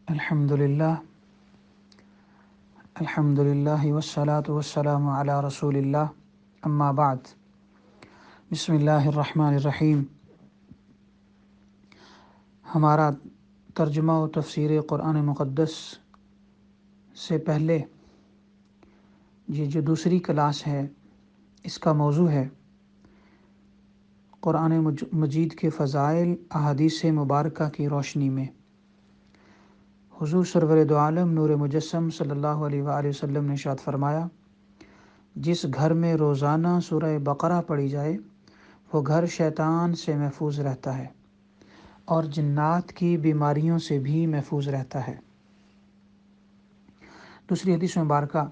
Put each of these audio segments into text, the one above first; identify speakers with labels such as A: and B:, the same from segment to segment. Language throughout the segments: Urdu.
A: الحمدللہ الحمدللہ والصلاة والسلام علی رسول اللہ اما بعد بسم اللہ الرحمن الرحیم۔ ہمارا ترجمہ و تفسیر قرآن مقدس سے پہلے یہ جو دوسری کلاس ہے، اس کا موضوع ہے قرآن مجید کے فضائل احادیث مبارکہ کی روشنی میں۔ حضور سرور دو عالم نور مجسم صلی اللہ علیہ وآلہ وسلم نے ارشاد فرمایا، جس گھر میں روزانہ سورہ بقرہ پڑھی جائے وہ گھر شیطان سے محفوظ رہتا ہے اور جنات کی بیماریوں سے بھی محفوظ رہتا ہے۔ دوسری حدیث مبارکہ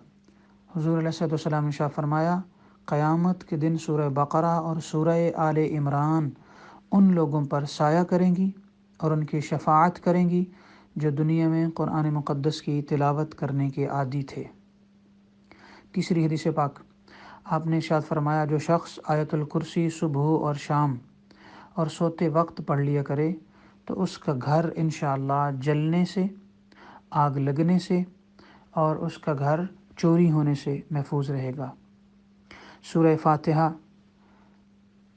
A: حضور علیہ السلام نے ارشاد فرمایا، قیامت کے دن سورہ بقرہ اور سورہ آل عمران ان لوگوں پر سایہ کریں گی اور ان کی شفاعت کریں گی جو دنیا میں قرآن مقدس کی تلاوت کرنے کے عادی تھے۔ تیسری حدیث پاک آپ نے ارشاد فرمایا، جو شخص آیت الکرسی صبح اور شام اور سوتے وقت پڑھ لیا کرے تو اس کا گھر انشاءاللہ جلنے سے، آگ لگنے سے اور اس کا گھر چوری ہونے سے محفوظ رہے گا۔ سورہ فاتحہ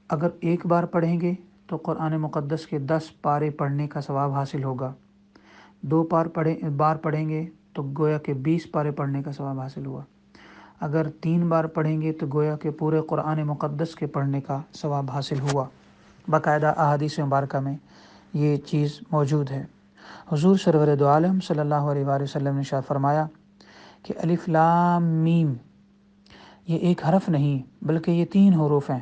A: اگر ایک بار پڑھیں گے تو قرآن مقدس کے 10 پارے پڑھنے کا ثواب حاصل ہوگا، 2 بار پڑھیں گے تو گویا کہ 20 پارے پڑھنے کا ثواب حاصل ہوا، اگر 3 بار پڑھیں گے تو گویا کہ پورے قرآن مقدس کے پڑھنے کا ثواب حاصل ہوا۔ باقاعدہ احادیث مبارکہ میں یہ چیز موجود ہے۔ حضور سرور دو عالم صلی اللہ علیہ وآلہ وسلم نے ارشاد فرمایا کہ الف لام میم یہ ایک حرف نہیں بلکہ یہ 3 حروف ہیں،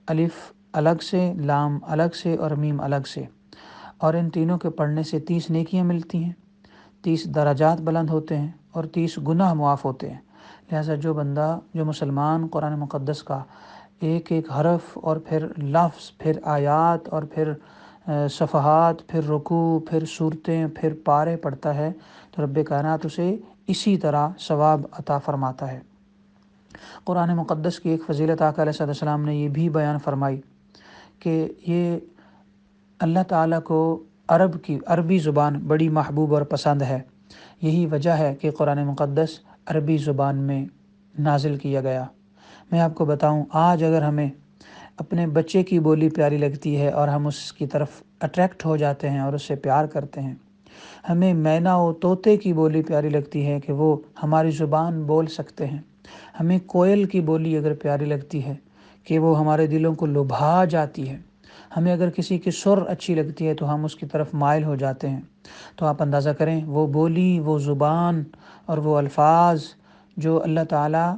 A: الف الگ سے، لام الگ سے اور میم الگ سے، اور ان تینوں کے پڑھنے سے 30 نیکیاں ملتی ہیں، 30 درجات بلند ہوتے ہیں اور 30 گناہ معاف ہوتے ہیں۔ لہٰذا جو مسلمان قرآن مقدس کا ایک ایک حرف اور پھر لفظ، پھر آیات اور پھر صفحات، پھر رکوع، پھر صورتیں، پھر پارے پڑھتا ہے تو رب کائنات اسے اسی طرح ثواب عطا فرماتا ہے۔ قرآن مقدس کی ایک فضیلت آقا علیہ السلام نے یہ بھی بیان فرمائی کہ یہ اللہ تعالیٰ کو عربی زبان بڑی محبوب اور پسند ہے۔ یہی وجہ ہے کہ قرآن مقدس عربی زبان میں نازل کیا گیا۔ میں آپ کو بتاؤں، آج اگر ہمیں اپنے بچے کی بولی پیاری لگتی ہے اور ہم اس کی طرف اٹریکٹ ہو جاتے ہیں اور اس سے پیار کرتے ہیں، ہمیں مینا و طوطے کی بولی پیاری لگتی ہے کہ وہ ہماری زبان بول سکتے ہیں، ہمیں کوئل کی بولی اگر پیاری لگتی ہے کہ وہ ہمارے دلوں کو لبھا جاتی ہے، ہمیں اگر کسی کی سر اچھی لگتی ہے تو ہم اس کی طرف مائل ہو جاتے ہیں، تو آپ اندازہ کریں وہ بولی، وہ زبان اور وہ الفاظ جو اللہ تعالیٰ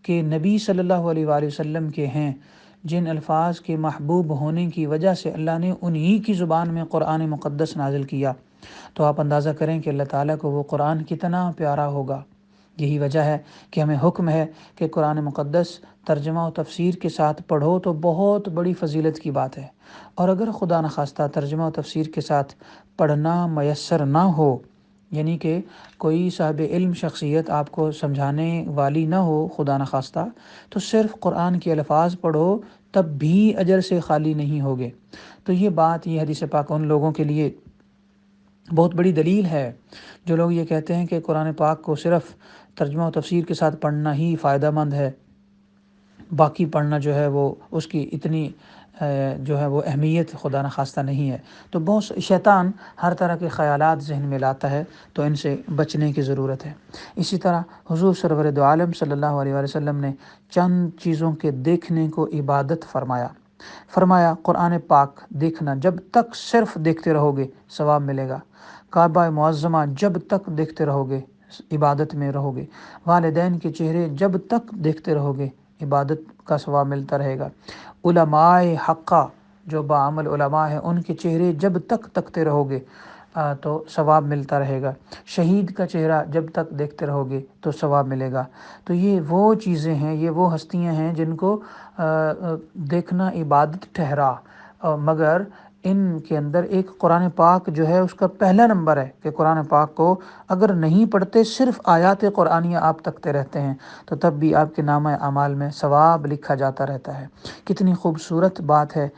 A: کے نبی صلی اللہ علیہ وآلہ وسلم کے ہیں، جن الفاظ کے محبوب ہونے کی وجہ سے اللہ نے انہی کی زبان میں قرآن مقدس نازل کیا، تو آپ اندازہ کریں کہ اللہ تعالیٰ کو وہ قرآن کتنا پیارا ہوگا۔ یہی وجہ ہے کہ ہمیں حکم ہے کہ قرآن مقدس ترجمہ و تفسیر کے ساتھ پڑھو تو بہت بڑی فضیلت کی بات ہے، اور اگر خدا نخواستہ ترجمہ و تفسیر کے ساتھ پڑھنا میسر نہ ہو، یعنی کہ کوئی صاحب علم شخصیت آپ کو سمجھانے والی نہ ہو خدا نخواستہ، تو صرف قرآن کے الفاظ پڑھو تب بھی اجر سے خالی نہیں ہوگے۔ تو یہ حدیث پاک ان لوگوں کے لیے بہت بڑی دلیل ہے جو لوگ یہ کہتے ہیں کہ قرآن پاک کو صرف ترجمہ و تفسیر کے ساتھ پڑھنا ہی فائدہ مند ہے، باقی پڑھنا جو ہے وہ اس کی اتنی جو ہے وہ اہمیت خدا نخواستہ نہیں ہے۔ تو بہت شیطان ہر طرح کے خیالات ذہن میں لاتا ہے، تو ان سے بچنے کی ضرورت ہے۔ اسی طرح حضور سرور دو عالم صلی اللہ علیہ وآلہ وسلم نے چند چیزوں کے دیکھنے کو عبادت فرمایا قرآن پاک دیکھنا جب تک صرف دیکھتے رہو گے ثواب ملے گا، کعبہ معظمہ جب تک دیکھتے رہو گے عبادت میں رہو گے، والدین کے چہرے جب تک دیکھتے رہو گے عبادت کا ثواب ملتا رہے گا، علماء حقہ جو باعمل علماء ہیں ان کے چہرے جب تک تکتے رہو گے تو ثواب ملتا رہے گا، شہید کا چہرہ جب تک دیکھتے رہو گے تو ثواب ملے گا۔ تو یہ وہ چیزیں ہیں، یہ وہ ہستیاں ہیں جن کو دیکھنا عبادت ٹھہرا، مگر ان کے اندر ایک قرآن پاک جو ہے اس کا پہلا نمبر ہے کہ قرآن پاک کو اگر نہیں پڑھتے، صرف آیات قرآنیہ آپ تکتے رہتے ہیں، تو تب بھی آپ کے نامہ اعمال میں ثواب لکھا جاتا رہتا ہے۔ کتنی خوبصورت بات ہے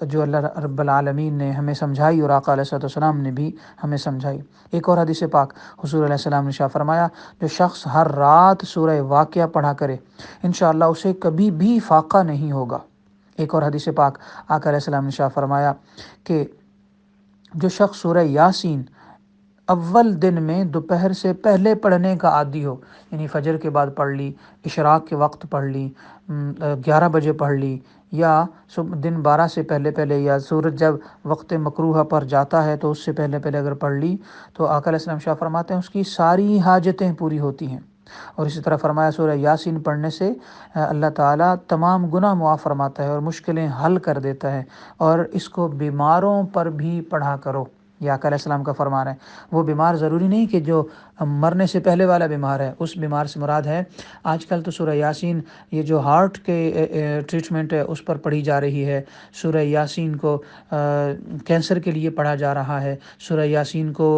A: جو اللہ رب العالمین نے ہمیں سمجھائی اور آقا علیہ السلام نے بھی ہمیں سمجھائی۔ ایک اور حدیث پاک حضور علیہ السلام نے ارشاد فرمایا، جو شخص ہر رات سورہ واقعہ پڑھا کرے انشاءاللہ اسے کبھی بھی فاقہ نہیں ہوگا۔ ایک اور حدیث پاک آقا علیہ السلام نے ارشاد فرمایا کہ جو شخص سورہ یاسین اول دن میں دوپہر سے پہلے پڑھنے کا عادی ہو، یعنی فجر کے بعد پڑھ لی، اشراق کے وقت پڑھ لی، 11 بجے پڑھ لی، یا دن 12 سے پہلے پہلے، یا سورج جب وقت مکروہ پر جاتا ہے تو اس سے پہلے پہلے اگر پڑھ لی، تو آقا علیہ السلام شاہ فرماتے ہیں اس کی ساری حاجتیں پوری ہوتی ہیں۔ اور اسی طرح فرمایا سورہ یاسین پڑھنے سے اللہ تعالیٰ تمام گناہ معاف فرماتا ہے اور مشکلیں حل کر دیتا ہے، اور اس کو بیماروں پر بھی پڑھا کرو، یہ آقا علیہ السلام کا فرمان ہے۔ وہ بیمار ضروری نہیں کہ جو مرنے سے پہلے والا بیمار ہے، اس بیمار سے مراد ہے آج کل تو سورہ یاسین یہ جو ہارٹ کے ٹریٹمنٹ ہے اس پر پڑھی جا رہی ہے، سورہ یاسین کو کینسر کے لیے پڑھا جا رہا ہے، سورہ یاسین کو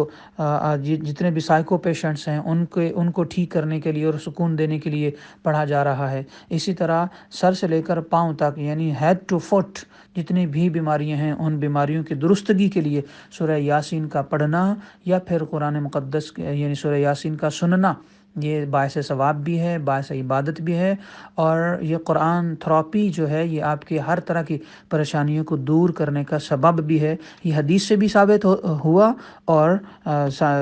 A: جتنے بھی سائیکو پیشنٹس ہیں ان کو ٹھیک کرنے کے لیے اور سکون دینے کے لیے پڑھا جا رہا ہے۔ اسی طرح سر سے لے کر پاؤں تک، یعنی ہیڈ ٹو فٹ جتنی بھی بیماریاں ہیں ان بیماریوں کی درستگی کے لیے سورہ یاسین کا پڑھنا یا پھر قرآن مقدس یعنی سورہ یاسین کا سننا، یہ باعث ثواب بھی ہے، باعث عبادت بھی ہے، اور یہ قرآن تھراپی جو ہے یہ آپ کے ہر طرح کی پریشانیوں کو دور کرنے کا سبب بھی ہے۔ یہ حدیث سے بھی ثابت ہوا اور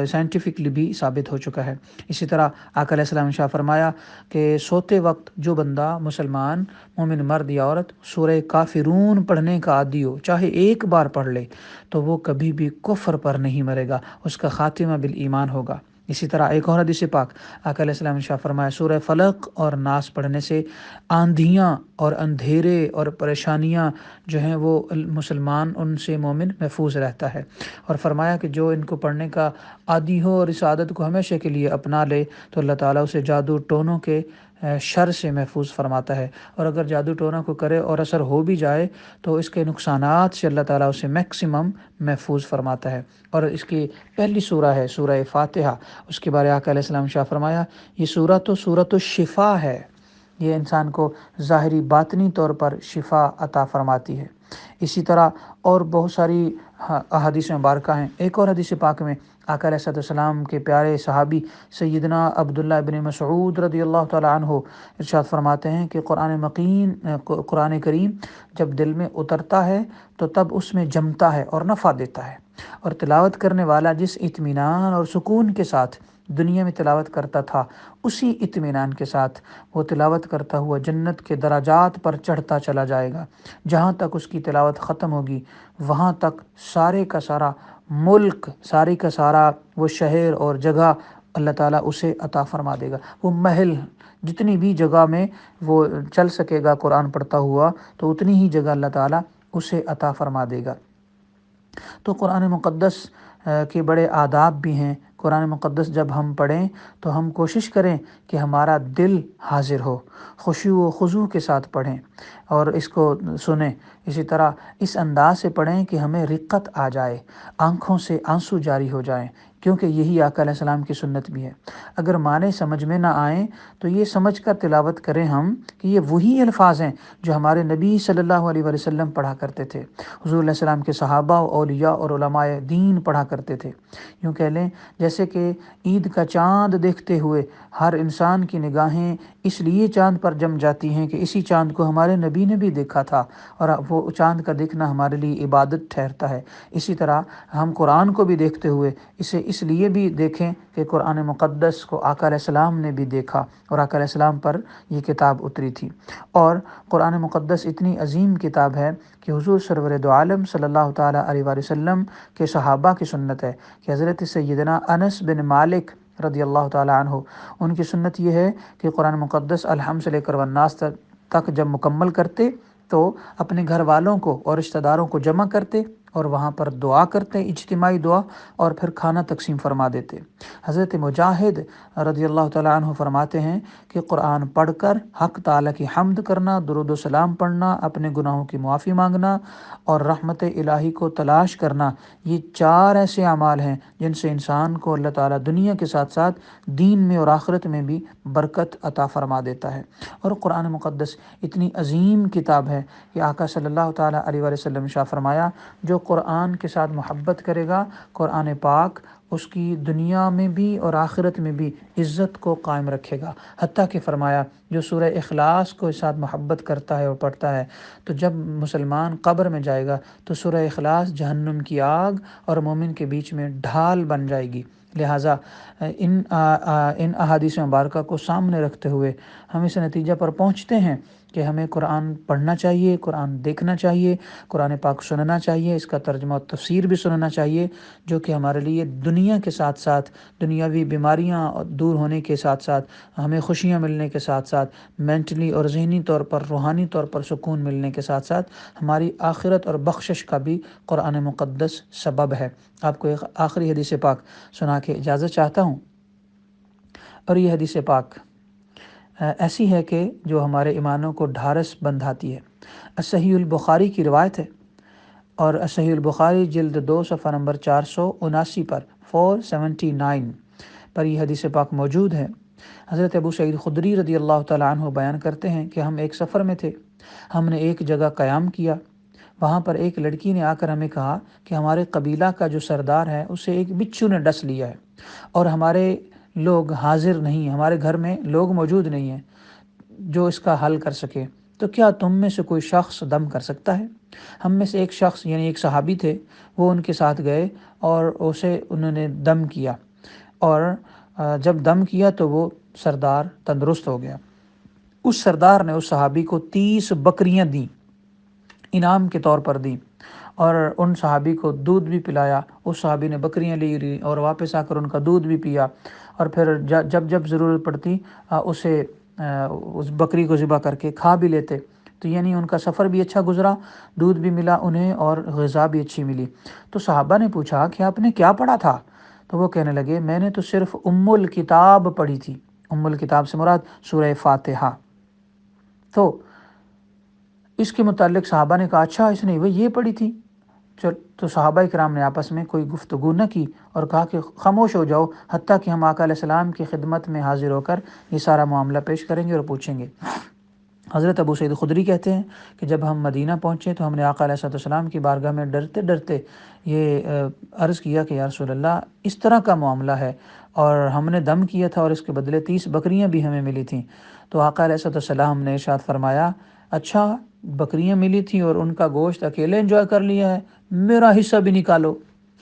A: سائنٹیفکلی بھی ثابت ہو چکا ہے۔ اسی طرح آقا علیہ السلام نے شاہ فرمایا کہ سوتے وقت جو بندہ مسلمان مومن مرد یا عورت سورہ کافرون پڑھنے کا عادی ہو، چاہے ایک بار پڑھ لے، تو وہ کبھی بھی کفر پر نہیں مرے گا، اس کا خاتمہ بالایمان ہوگا۔ اسی طرح ایک اور حدیث پاک آقا علیہ السلام نے شاہ فرمایا سورہ فلق اور ناس پڑھنے سے آندھیاں اور اندھیرے اور پریشانیاں جو ہیں وہ مسلمان ان سے مومن محفوظ رہتا ہے، اور فرمایا کہ جو ان کو پڑھنے کا عادی ہو اور اس عادت کو ہمیشہ کے لیے اپنا لے تو اللہ تعالیٰ اسے جادو ٹونوں کے شر سے محفوظ فرماتا ہے، اور اگر جادو ٹونا کو کرے اور اثر ہو بھی جائے تو اس کے نقصانات سے اللہ تعالیٰ اسے میکسیمم محفوظ فرماتا ہے۔ اور اس کی پہلی سورہ ہے سورہ فاتحہ، اس کے بارے آقا علیہ السلام شاہ فرمایا یہ سورہ تو سورۃ الشفا ہے، یہ انسان کو ظاہری باطنی طور پر شفا عطا فرماتی ہے۔ اسی طرح اور بہت ساری احادیث مبارکہ ہیں۔ ایک اور حدیث پاک میں آقا علیہ السلام کے پیارے صحابی سیدنا عبداللہ ابن مسعود رضی اللہ تعالیٰ عنہ ارشاد فرماتے ہیں کہ قرآن کریم جب دل میں اترتا ہے تو تب اس میں جمتا ہے اور نفع دیتا ہے، اور تلاوت کرنے والا جس اطمینان اور سکون کے ساتھ دنیا میں تلاوت کرتا تھا، اسی اطمینان کے ساتھ وہ تلاوت کرتا ہوا جنت کے درجات پر چڑھتا چلا جائے گا۔ جہاں تک اس کی تلاوت ختم ہوگی وہاں تک سارے کا سارا ملک، ساری کا سارا وہ شہر اور جگہ اللہ تعالیٰ اسے عطا فرما دے گا۔ وہ محل جتنی بھی جگہ میں وہ چل سکے گا قرآن پڑھتا ہوا تو اتنی ہی جگہ اللہ تعالیٰ اسے عطا فرما دے گا۔ تو قرآن مقدس کے بڑے آداب بھی ہیں۔ قرآن مقدس جب ہم پڑھیں تو ہم کوشش کریں کہ ہمارا دل حاضر ہو، خشوع و خضوع کے ساتھ پڑھیں اور اس کو سنیں۔ اسی طرح اس انداز سے پڑھیں کہ ہمیں رقت آ جائے، آنکھوں سے آنسو جاری ہو جائیں، کیونکہ یہی آقا علیہ السلام کی سنت بھی ہے۔ اگر معنی سمجھ میں نہ آئیں تو یہ سمجھ کر تلاوت کریں ہم کہ یہ وہی الفاظ ہیں جو ہمارے نبی صلی اللہ علیہ وسلم پڑھا کرتے تھے، حضور علیہ السلام کے صحابہ و اولیاء اور علماء دین پڑھا کرتے تھے۔ یوں کہہ لیں جیسے کہ عید کا چاند دیکھتے ہوئے ہر انسان کی نگاہیں اس لیے چاند پر جم جاتی ہیں کہ اسی چاند کو ہمارے نبی نے بھی دیکھا تھا، اور وہ چاند کا دیکھنا ہمارے لیے عبادت ٹھہرتا ہے۔ اسی طرح ہم قرآن کو بھی دیکھتے ہوئے اسے اس لیے بھی دیکھیں کہ قرآن مقدس کو آقا علیہ السلام نے بھی دیکھا اور آقا علیہ السلام پر یہ کتاب اتری تھی۔ اور قرآن مقدس اتنی عظیم کتاب ہے کہ حضور سرور دو عالم صلی اللہ تعالیٰ علیہ وآلہ وسلم کے صحابہ کی سنت ہے کہ حضرت سیدنا انس بن مالک رضی اللہ تعالیٰ عنہ، ان کی سنت یہ ہے کہ قرآن مقدس الحمد سے لے کر والناس تک جب مکمل کرتے تو اپنے گھر والوں کو اور رشتہ داروں کو جمع کرتے اور وہاں پر دعا کرتے، اجتماعی دعا، اور پھر کھانا تقسیم فرما دیتے۔ حضرت مجاہد رضی اللہ تعالیٰ عنہ فرماتے ہیں کہ قرآن پڑھ کر حق تعالیٰ کی حمد کرنا، درود و سلام پڑھنا، اپنے گناہوں کی معافی مانگنا اور رحمت الہی کو تلاش کرنا، یہ 4 ایسے اعمال ہیں جن سے انسان کو اللہ تعالیٰ دنیا کے ساتھ ساتھ دین میں اور آخرت میں بھی برکت عطا فرما دیتا ہے۔ اور قرآن مقدس اتنی عظیم کتاب ہے کہ آقا صلی اللہ تعالیٰ علیہ وآلہ وسلم شاہ فرمایا، جو قرآن کے ساتھ محبت کرے گا، قرآن پاک اس کی دنیا میں بھی اور آخرت میں بھی عزت کو قائم رکھے گا۔ حتیٰ کہ فرمایا جو سورہ اخلاص کو ساتھ محبت کرتا ہے اور پڑھتا ہے، تو جب مسلمان قبر میں جائے گا تو سورہ اخلاص جہنم کی آگ اور مومن کے بیچ میں ڈھال بن جائے گی۔ لہٰذا ان احادیث مبارکہ کو سامنے رکھتے ہوئے ہم اس نتیجہ پر پہنچتے ہیں کہ ہمیں قرآن پڑھنا چاہیے، قرآن دیکھنا چاہیے، قرآن پاک سننا چاہیے، اس کا ترجمہ و تفسیر بھی سننا چاہیے، جو کہ ہمارے لیے دنیا کے ساتھ ساتھ دنیاوی بیماریاں دور ہونے کے ساتھ ساتھ ہمیں خوشیاں ملنے کے ساتھ ساتھ مینٹلی اور ذہنی طور پر، روحانی طور پر سکون ملنے کے ساتھ ساتھ ہماری آخرت اور بخشش کا بھی قرآن مقدس سبب ہے۔ آپ کو ایک آخری حدیث پاک سنا کے اجازت چاہتا ہوں، اور یہ حدیث پاک ایسی ہے کہ جو ہمارے ایمانوں کو ڈھارس بندھاتی ہے۔ صحیح البخاری کی روایت ہے، اور صحیح البخاری جلد 2 صفحہ نمبر 479 پر 479 پر یہ حدیث پاک موجود ہے۔ حضرت ابو سعید خدری رضی اللہ تعالیٰ عنہ بیان کرتے ہیں کہ ہم ایک سفر میں تھے، ہم نے ایک جگہ قیام کیا، وہاں پر ایک لڑکی نے آ کر ہمیں کہا کہ ہمارے قبیلہ کا جو سردار ہے اسے ایک بچھو نے ڈس لیا ہے، اور ہمارے لوگ حاضر نہیں، ہمارے گھر میں لوگ موجود نہیں ہیں جو اس کا حل کر سکے، تو کیا تم میں سے کوئی شخص دم کر سکتا ہے؟ ہم میں سے ایک شخص یعنی ایک صحابی تھے، وہ ان کے ساتھ گئے اور اسے انہوں نے دم کیا، اور جب دم کیا تو وہ سردار تندرست ہو گیا۔ اس سردار نے اس صحابی کو 30 بکریاں دیں، انعام کے طور پر دیں، اور ان صحابی کو دودھ بھی پلایا۔ اس صحابی نے بکریاں لی اور واپس آ کر ان کا دودھ بھی پیا، اور پھر جب ضرورت پڑتی اسے اس بکری کو ذبح کر کے کھا بھی لیتے۔ تو یعنی ان کا سفر بھی اچھا گزرا، دودھ بھی ملا انہیں اور غذا بھی اچھی ملی۔ تو صحابہ نے پوچھا کہ آپ نے کیا پڑھا تھا؟ تو وہ کہنے لگے میں نے تو صرف الکتاب پڑھی تھی۔ الکتاب سے مراد سورہ فاتحہ۔ تو اس کے متعلق صحابہ نے کہا اچھا اس نے وہ یہ پڑھی تھی؟ تو صحابہ کرام نے آپس میں کوئی گفتگو نہ کی اور کہا کہ خاموش ہو جاؤ حتیٰ کہ ہم آقا علیہ السلام کی خدمت میں حاضر ہو کر یہ سارا معاملہ پیش کریں گے اور پوچھیں گے۔ حضرت ابو سعید خدری کہتے ہیں کہ جب ہم مدینہ پہنچے تو ہم نے آقا علیہ السلام کی بارگاہ میں ڈرتے ڈرتے یہ عرض کیا کہ یا رسول اللہ اس طرح کا معاملہ ہے، اور ہم نے دم کیا تھا اور اس کے بدلے 30 بکریاں بھی ہمیں ملی تھیں۔ تو آقا علیہ السلام نے ارشاد فرمایا اچھا بکریاں ملی تھیں اور ان کا گوشت اکیلے انجوائے کر لیا ہے، میرا حصہ بھی نکالو۔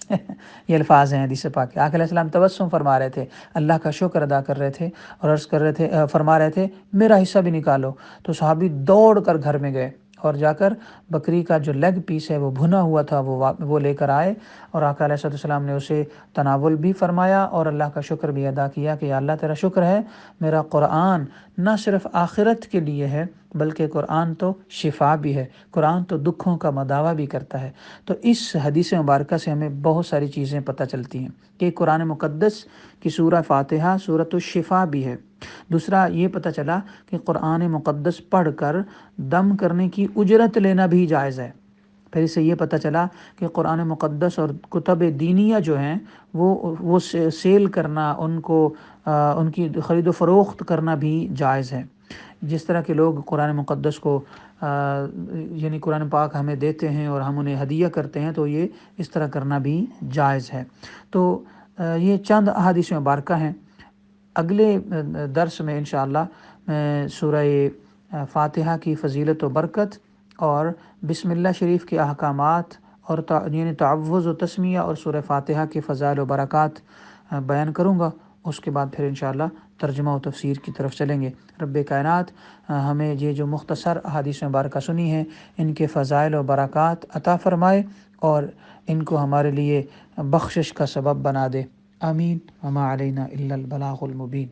A: یہ الفاظ ہیں حدیث پاک کے۔ آقا علیہ السلام تبسم فرما رہے تھے، اللہ کا شکر ادا کر رہے تھے اور عرض کر رہے تھے، فرما رہے تھے میرا حصہ بھی نکالو۔ تو صحابی دوڑ کر گھر میں گئے اور جا کر بکری کا جو لیگ پیس ہے وہ بھنا ہوا تھا وہ لے کر آئے، اور آقا علیہ السلام نے اسے تناول بھی فرمایا اور اللہ کا شکر بھی ادا کیا کہ یا اللہ تیرا شکر ہے، میرا قرآن نہ صرف آخرت کے لیے ہے بلکہ قرآن تو شفا بھی ہے، قرآن تو دکھوں کا مداوع بھی کرتا ہے۔ تو اس حدیث مبارکہ سے ہمیں بہت ساری چیزیں پتہ چلتی ہیں کہ قرآن مقدس کی سورہ فاتحہ سورۃ الشفا بھی ہے۔ دوسرا یہ پتہ چلا کہ قرآن مقدس پڑھ کر دم کرنے کی اجرت لینا بھی جائز ہے۔ پھر اس سے یہ پتہ چلا کہ قرآن مقدس اور کتب دینیہ جو ہیں وہ سیل کرنا، ان کی خرید و فروخت کرنا بھی جائز ہے۔ جس طرح کے لوگ قرآن مقدس کو یعنی قرآن پاک ہمیں دیتے ہیں اور ہم انہیں ہدیہ کرتے ہیں تو یہ اس طرح کرنا بھی جائز ہے۔ تو یہ چند احادیث مبارکہ ہیں۔ اگلے درس میں انشاءاللہ میں سورہ فاتحہ کی فضیلت و برکت اور بسم اللہ شریف کے احکامات اور یعنی تعوذ و تسمیہ اور سورہ فاتحہ کے فضائل و برکات بیان کروں گا۔ اس کے بعد پھر انشاءاللہ ترجمہ و تفسیر کی طرف چلیں گے۔ رب کائنات ہمیں یہ جو مختصر احادیث مبارکہ سنی ہیں ان کے فضائل و برکات عطا فرمائے اور ان کو ہمارے لیے بخشش کا سبب بنا دے۔ آمین۔ وما علینا الا البلاغ المبین۔